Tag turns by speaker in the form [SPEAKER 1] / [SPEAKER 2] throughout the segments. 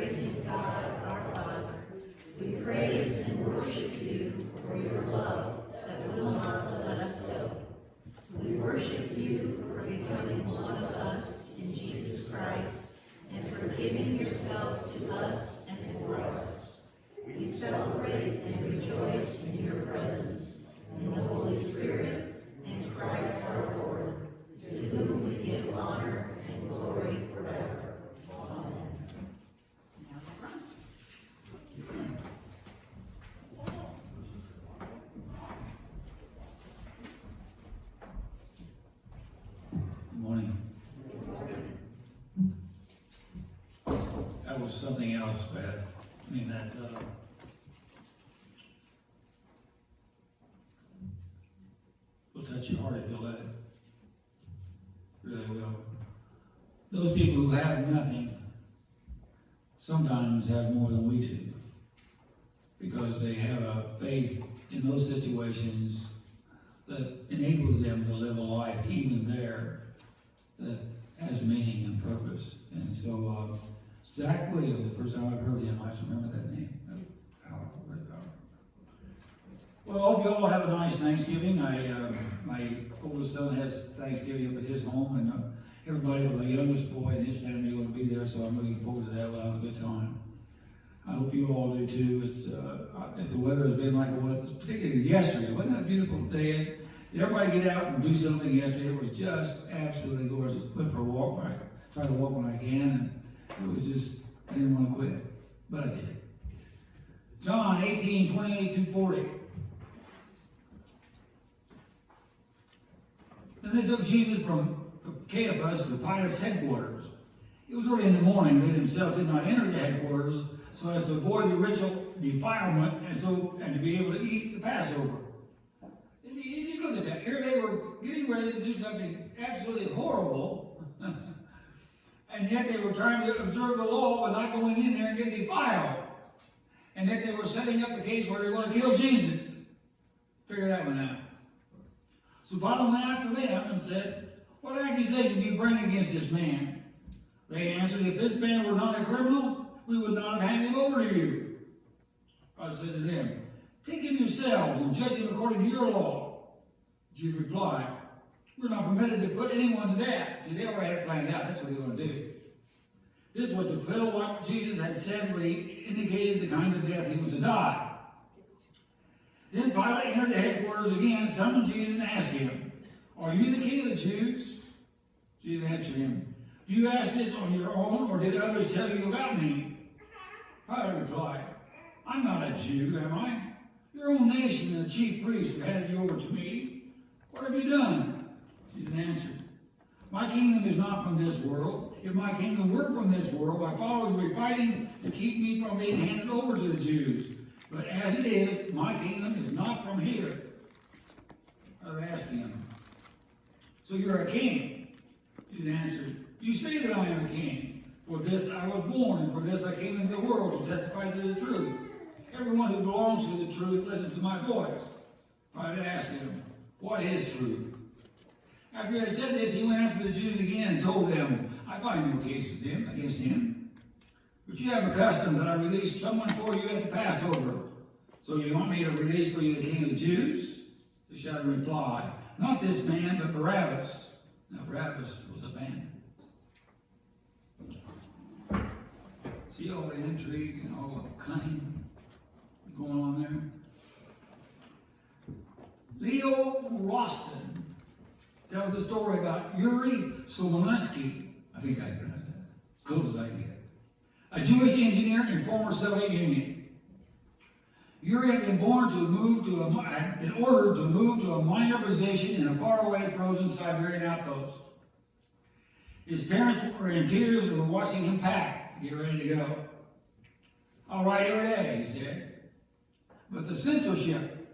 [SPEAKER 1] praising God, our Father. We praise and worship you for your love that will not let us go. We worship you for becoming one of us in Jesus Christ and for giving yourself to us and for us. We celebrate and rejoice in your presence, in the Holy Spirit and Christ our Lord, to whom we give honor and glory forever. Amen.
[SPEAKER 2] Good morning. That was something else, Beth. I mean, that will touch your heart if you let it. Really will. Those people who have nothing sometimes have more than we do, because they have a faith in those situations that enables them to live a life even there that has meaning and purpose. And so Zach Williams, the first time I've heard him, I just remember that name. Powerful, very powerful. Well, I hope you all have a nice Thanksgiving. My oldest son has Thanksgiving up at his home, and everybody with my youngest boy and his family will be there, so I'm looking forward to that. We'll have a good time. I hope you all do too. It's the weather has been like what, particularly yesterday. Wasn't that a beautiful day? Did everybody get out and do something yesterday? It was just absolutely gorgeous. Went for a walk. I try to walk when I can, and it was just, I didn't want to quit, but I did. John 18:28-40. Then they took Jesus from Caiaphas to Pilate's headquarters. It was early in the morning. They themselves did not enter the headquarters so as to avoid the ritual defilement and to be able to eat the Passover. You look at that. Here they were getting ready to do something absolutely horrible, and yet they were trying to observe the law but not going in there and get defiled. And yet they were setting up the case where they were going to kill Jesus. Figure that one out. So Pilate went out to them and said, "What accusation do you bring against this man?" They answered, "If this man were not a criminal, we would not have handed him over to you." God said to them, "Take him yourselves and judge him according to your law." Jesus replied, "We're not permitted to put anyone to death." See, they already had it planned out. That's what they were going to do. This was to fulfill what Jesus had said when he indicated the kind of death he was to die. Then Pilate entered the headquarters again, summoned Jesus, and asked him, "Are you the king of the Jews?" Jesus answered him, "Do you ask this on your own, or did others tell you about me?" Pilate replied, "I'm not a Jew, am I? Your own nation and the chief priests have handed you over to me. What have you done?" Jesus answered, "My kingdom is not from this world. If my kingdom were from this world, my followers would be fighting to keep me from being handed over to the Jews. But as it is, my kingdom is not from here." I asked him, "So you're a king?" Jesus answered, "You say that I am a king. For this I was born, and for this I came into the world, to testify to the truth. Everyone who belongs to the truth listens to my voice." Pilate asked him, "What is truth?" After he had said this, he went after the Jews again and told them, "I find no case against him. But you have a custom that I release someone for you at the Passover. So you want me to release for you the king of the Jews?" They shouted in reply, "Not this man, but Barabbas." Now Barabbas was a bandit. See all the intrigue and all the cunning going on there? Leo Roston tells a story about Yuri Solomunsky. I think I pronounced that. Close as I get. A Jewish engineer in former Soviet Union. Yuri had been ordered to move to a minor position in a faraway frozen Siberian outpost. His parents were in tears and were watching him pack to get ready to go. "All right, every day," he said. "But the censorship,"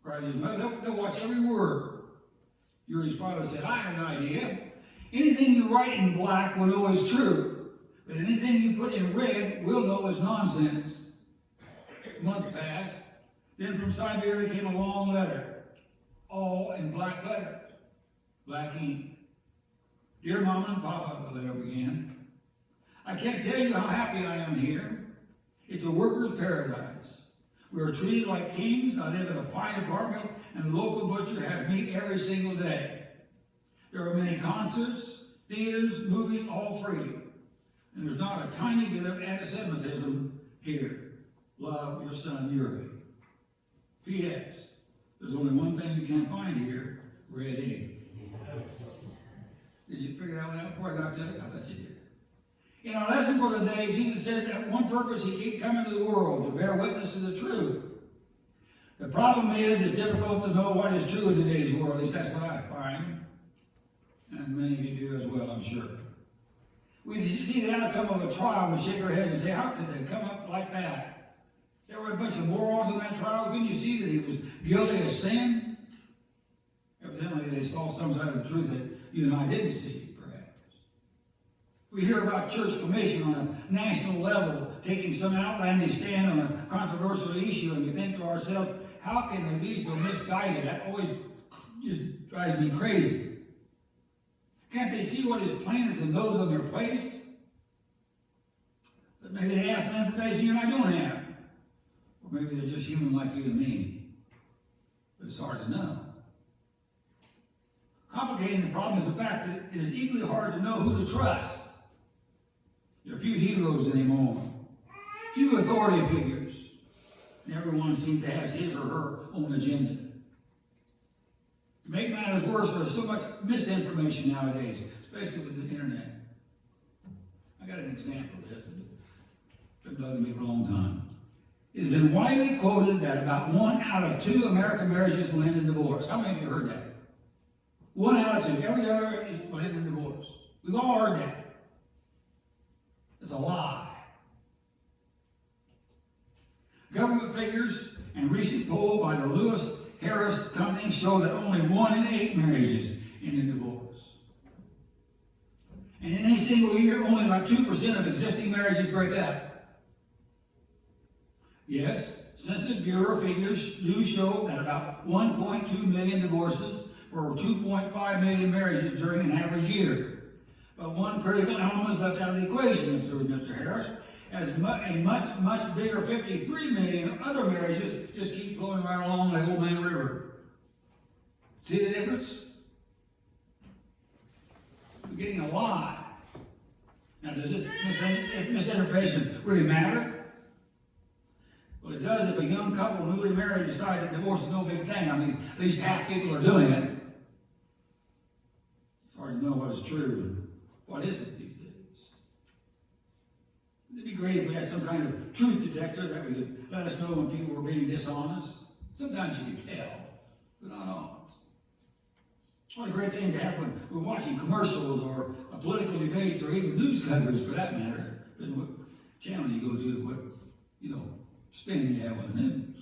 [SPEAKER 2] cried his mother, "they'll watch every word." Yuri's father said, "I have an idea. Anything you write in black we'll know is true, but anything you put in red we'll know is nonsense." A month passed. Then from Siberia came a long letter, all in black letters, black ink. "Dear Mama and Papa," the letter began, I can't tell you how happy I am here. It's a worker's paradise. We are treated like kings. I live in a fine apartment, and the local butcher has meat every single day. There are many concerts, theaters, movies, all free. And there's not a tiny bit of anti-Semitism here. Love your son, Yuri. P.S. There's only one thing you can't find here, red ink. Did you figure that one out before I got to it? I thought you did. In our lesson for the day, Jesus says that one purpose he kept coming to the world, to bear witness to the truth. The problem is, it's difficult to know what is true in today's world. At least that's what I find. And many of you do as well, I'm sure. We see the outcome of a trial, we shake our heads and say, how could they come up like that? There were a bunch of morons in that trial. Couldn't you see that he was guilty of sin? Evidently, they saw some side of the truth that you and I didn't see, perhaps. We hear about church commission on a national level taking some outlandish stand on a controversial issue, and we think to ourselves, how can they be so misguided? That always just drives me crazy. Can't they see what is plain as the nose on their face? But maybe they have some information you and I don't have. Or maybe they're just human like you and me. But it's hard to know. Complicating the problem is the fact that it is equally hard to know who to trust. There are few heroes anymore. Few authority figures. And everyone seems to have his or her own agenda. To make matters worse, there's so much misinformation nowadays, especially with the internet. I got an example of this. It's been bugging me for a long time. It has been widely quoted that about 1 out of 2 American marriages will end in divorce. How many of you heard that? 1 out of 2. Every other will end in divorce. We've all heard that. It's a lie. Government figures and recent poll by the Lewis Harris Company show that only 1 in 8 marriages end in divorce. And in any single year, only about 2% of existing marriages break up. Yes, Census Bureau figures do show that about 1.2 million divorces for 2.5 million marriages during an average year. But one critical element is left out of the equation, observed Mr. Harris, as a much bigger 53 million other marriages just keep flowing right along the Old Man River. See the difference? We're getting a lie. Now, does this misinformation really matter? Well, it does if a young couple newly married decide that divorce is no big thing. I mean, at least half people are doing it. It's hard to know what is true and what isn't these days. It'd be great if we had some kind of truth detector that would let us know when people were being dishonest. Sometimes you can tell, but not always. What a great thing to have when we're watching commercials or political debates or even news coverage for that matter. Depending what channel you go to, what spin you have on the news.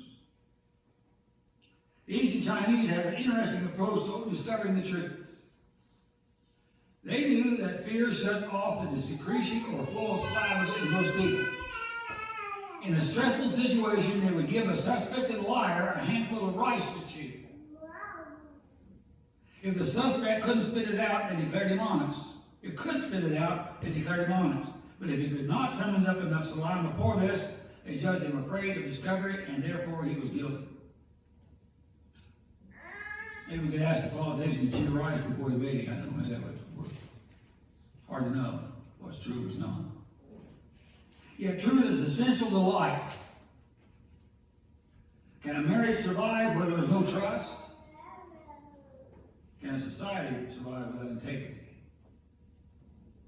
[SPEAKER 2] The ancient Chinese had an interesting approach to discovering the truth. They knew that fear shuts off the secretion or flow of saliva in most people. In a stressful situation, they would give a suspected liar a handful of rice to chew. If the suspect couldn't spit it out, they declared him honest. If could spit it out, they declared him honest. But if he could not summon up enough saliva before this, they judged him afraid of discovery, and therefore he was guilty. Maybe we could ask the politicians to chew rice before debating. I don't know how that would work. Hard to know what's true, what's not. Yet truth is essential to life. Can a marriage survive where there is no trust? Can a society survive without integrity?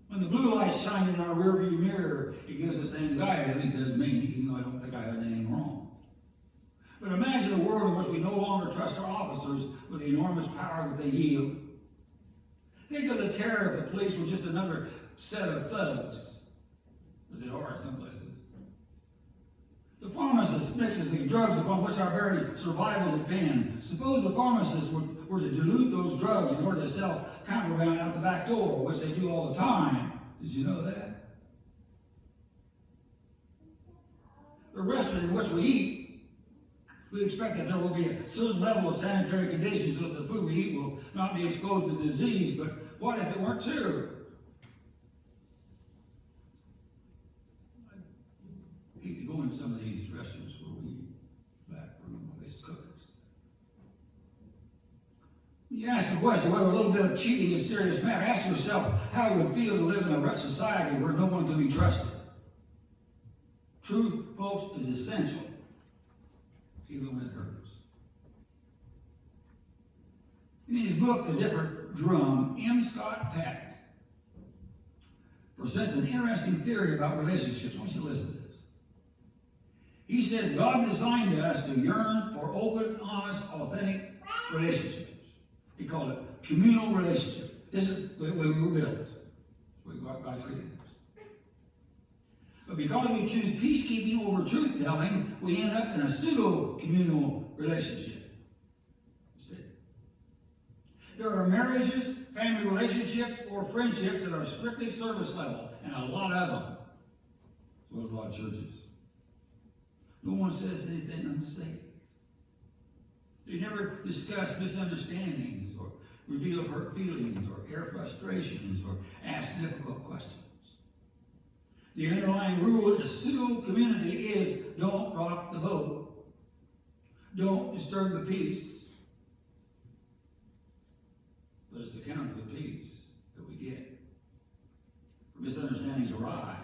[SPEAKER 2] When the blue lights shine in our rearview mirror, it gives us anxiety, at least it does me, even though I don't think I have anything wrong. But imagine a world in which we no longer trust our officers with the enormous power that they yield. Think of the terror if the police were just another set of thugs, as they are in some places. The pharmacist mixes the drugs upon which our very survival depend. Suppose the pharmacist were to dilute those drugs in order to sell contraband out the back door, which they do all the time. Did you know that? The restaurant in which we eat, we expect that there will be a certain level of sanitary conditions so that the food we eat will not be exposed to disease, but what if it weren't true? in some of these restaurants where we back room where they cook it. When you ask a question whether a little bit of cheating is a serious matter, ask yourself how it would feel to live in a society where no one can be trusted. Truth, folks, is essential, even when it hurts. In his book, The Different Drum, M. Scott Peck presents an interesting theory about relationships. I want you to listen to this. He says God designed us to yearn for open, honest, authentic relationships. He called it communal relationship. This is the way we were built. The way God created us. But because we choose peacekeeping over truth-telling, we end up in a pseudo-communal relationship. There are marriages, family relationships, or friendships that are strictly service level, and a lot of them, as well as a lot of churches. No one says anything unsafe. They never discuss misunderstandings, or reveal hurt feelings, or air frustrations, or ask difficult questions. The underlying rule of pseudo-community is don't rock the boat. Don't disturb the peace. But it's the counterfeit peace that we get. For misunderstandings arise,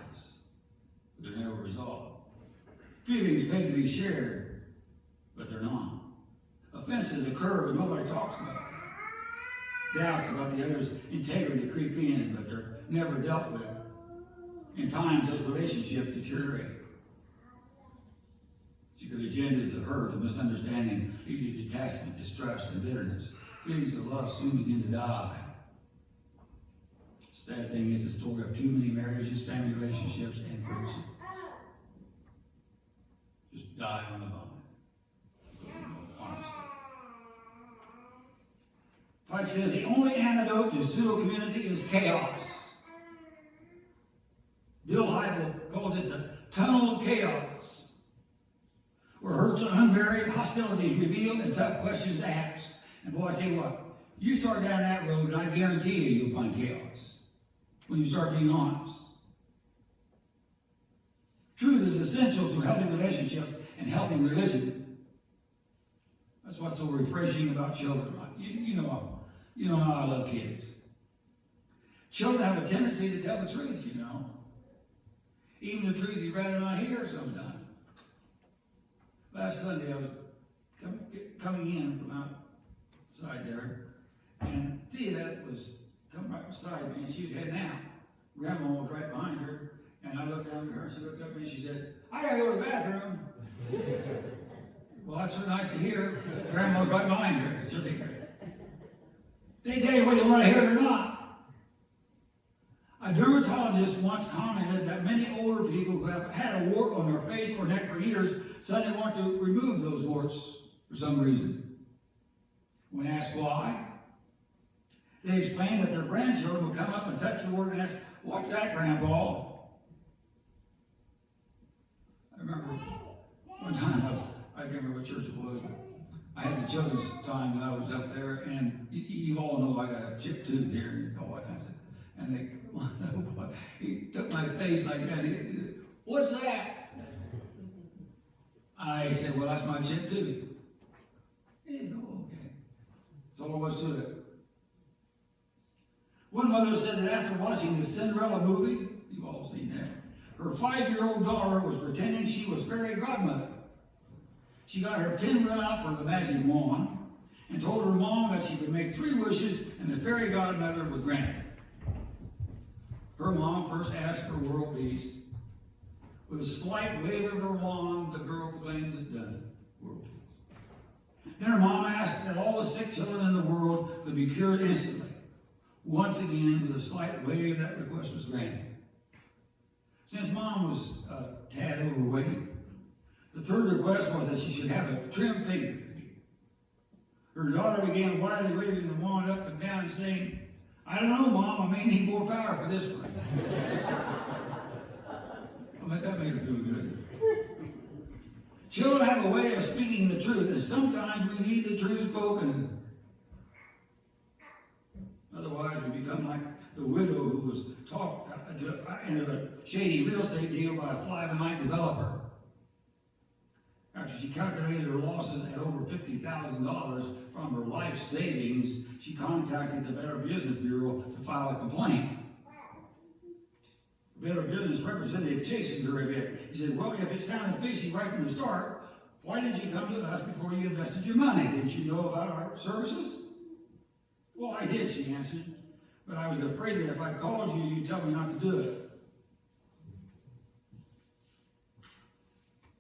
[SPEAKER 2] but they're never resolved. Feelings beg to be shared, but they're not. Offenses occur, but nobody talks about it. Doubts about the other's integrity creep in, but they're never dealt with. In times, those relationships deteriorate. Secret agendas of hurt and misunderstanding lead to detachment, distrust, and bitterness. Feelings of love soon begin to die. Sad thing is the story of too many marriages, family relationships, and friendships. Just die on the vine. Honestly. Pike says the only antidote to pseudo-community is chaos. Bill Hybel calls it the tunnel of chaos, where hurts are unburied, hostilities revealed, and tough questions asked. And boy, I tell you what, you start down that road, and I guarantee you'll find chaos when you start being honest. Truth is essential to healthy relationships and healthy religion. That's what's so refreshing about children. You know how I love kids. Children have a tendency to tell the truth, you know. Even the truth you'd rather not hear sometimes. Last Sunday, I was coming in from outside there, and Thea was coming right beside me, and she was heading out. Grandma was right behind her, and I looked down at her, and she looked up at me, and she said, "I gotta go to the bathroom." Well, that's so nice to hear. Grandma was right behind her. She'll take care of it. They tell you whether you want to hear it or not. A dermatologist once commented that many older people who have had a wart on their face or neck for years suddenly want to remove those warts for some reason. When asked why, they explained that their grandchildren will come up and touch the wart and ask, "What's that, Grandpa?" I remember one time, I can't remember what church it was, but I had the children's time when I was up there, and you all know I got a chipped tooth here and all that kind of stuff. And he took my face like that. He said, "What's that?" I said, "Well, that's my chipped tooth." He said, "Oh, okay." That's all there was to it. One mother said that after watching the Cinderella movie, you've all seen that, her 5-year-old daughter was pretending she was fairy godmother. She got her pinwheel out for the magic wand and told her mom that she could make 3 wishes and the fairy godmother would grant it. Her mom first asked for world peace. With a slight wave of her wand, the girl proclaimed as done, world peace. Then her mom asked that all the sick children in the world could be cured instantly. Once again, with a slight wave, that request was granted. Since mom was a tad overweight, the third request was that she should have a trim figure. Her daughter began wildly waving the wand up and down and saying, "I don't know, Mom, I may need more power for this one." I bet that made her feel good. Children have a way of speaking the truth, and sometimes we need the truth spoken. Otherwise, we become like the widow who was talked into a shady real estate deal by a fly-by-night developer. After she calculated her losses at over $50,000 from her life savings, she contacted the Better Business Bureau to file a complaint. The Better Business representative chastened her a bit. He said, well, if it sounded fishy right from the start, why did you come to us before you invested your money? Didn't you know about our services? Well, I did, she answered, but I was afraid that if I called you, you'd tell me not to do it.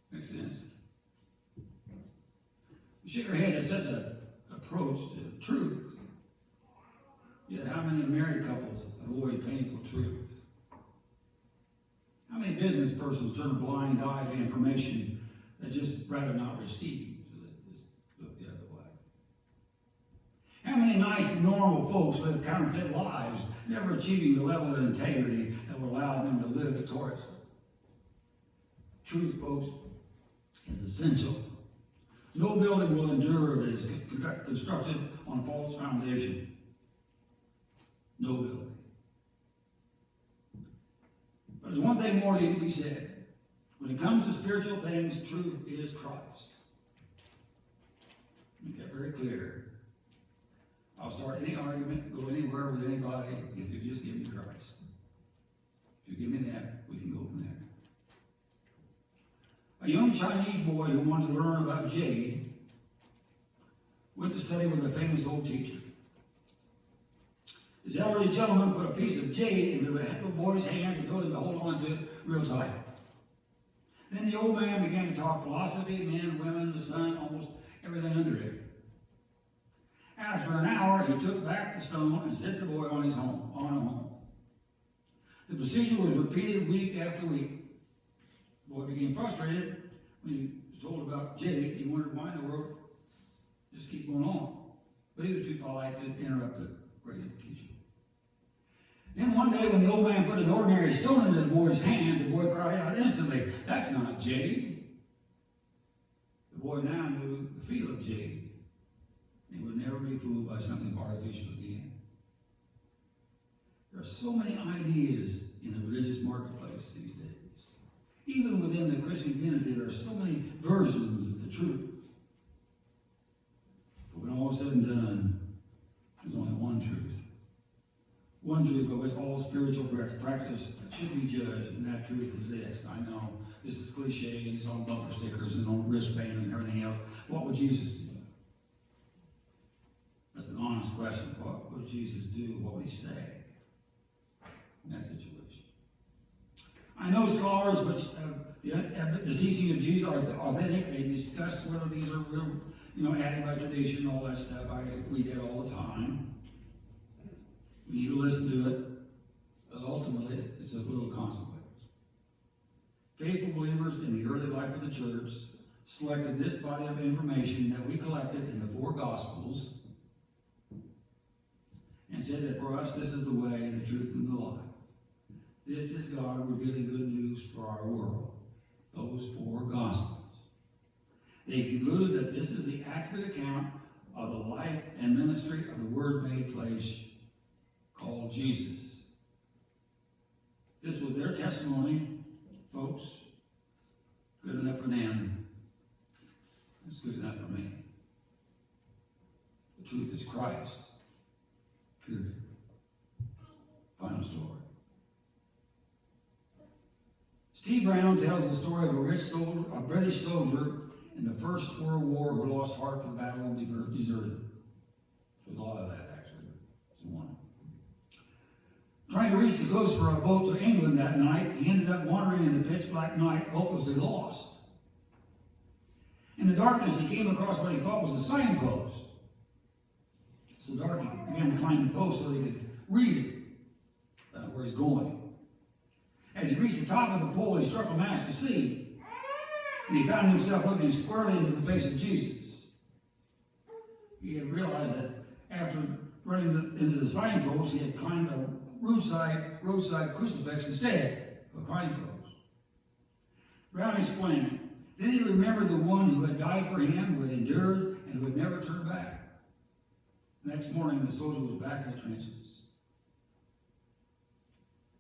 [SPEAKER 2] Makes sense. She shook her head at such an approach to truth. Yet how many married couples avoid painful truth? How many business persons turn a blind eye to information that just rather not receive, so they just look the other way? How many nice, normal folks live counterfeit lives, never achieving the level of integrity that will allow them to live victoriously? Truth, folks, is essential. No building will endure that is constructed on a false foundation. No building. But there's one thing more that needs to be said. When it comes to spiritual things, truth is Christ. Make that very clear. I'll start any argument, go anywhere with anybody, if you just give me Christ. If you give me that, we can go from there. A young Chinese boy who wanted to learn about jade went to study with a famous old teacher. This elderly gentleman put a piece of jade into the little boy's hands and told him to hold on to it real tight. Then the old man began to talk philosophy, men, women, the sun, almost everything under it. After an hour, he took back the stone and sent the boy on home. The procedure was repeated week after week. The boy became frustrated when he was told about jade. He wondered why in the world just keep going on. But he was too polite to interrupt the great teacher. Then one day when the old man put an ordinary stone into the boy's hands, the boy cried out instantly, "That's not jade." The boy now knew the feel of jade. He would never be fooled by something artificial again. There are so many ideas in the religious marketplace these days. Even within the Christian community, there are so many versions of the truth. But when all is said and done, there's only one truth. One truth by which all spiritual practice should be judged, and that truth is this. I know this is cliche, and it's on bumper stickers and on wristbands and everything else. What would Jesus do? That's an honest question. What would Jesus do? What would he say in that situation? I know scholars which the teaching of Jesus are authentic. They discuss whether these are real, added by tradition, all that stuff. I read that all the time. We need to listen to it, but ultimately, it's of little consequence. Faithful believers in the early life of the church selected this body of information that we collected in the 4 Gospels and said that for us, this is the way, the truth, and the life. This is God revealing good news for our world. Those 4 Gospels. They concluded that this is the accurate account of the life and ministry of the Word made flesh called Jesus. This was their testimony, folks. Good enough for them. It's good enough for me. The truth is Christ. Period. Final story. Steve Brown tells the story of a British soldier in the First World War who lost heart for the battle and deserted. There's a lot of that, actually. It's one. Trying to reach the coast for a boat to England that night, he ended up wandering in the pitch black night, hopelessly lost. In the darkness, he came across what he thought was a signpost. So dark, he began to climb the post so he could read where he's going. As he reached the top of the pole, he struck a match to see, and he found himself looking squarely into the face of Jesus. He had realized that after running into the signpost, he had climbed a roadside crucifix instead of a signpost. Brown explained, then he remembered the one who had died for him, who had endured, and who had never turned back. The next morning, the soldier was back in the trenches.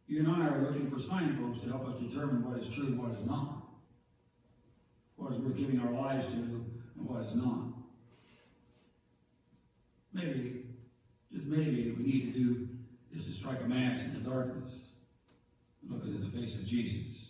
[SPEAKER 2] You and I are looking for signposts to help us determine what is true and what is not. what is worth giving our lives to and what is not. Maybe, just maybe, what we need to do is to strike a match in the darkness and look into the face of Jesus.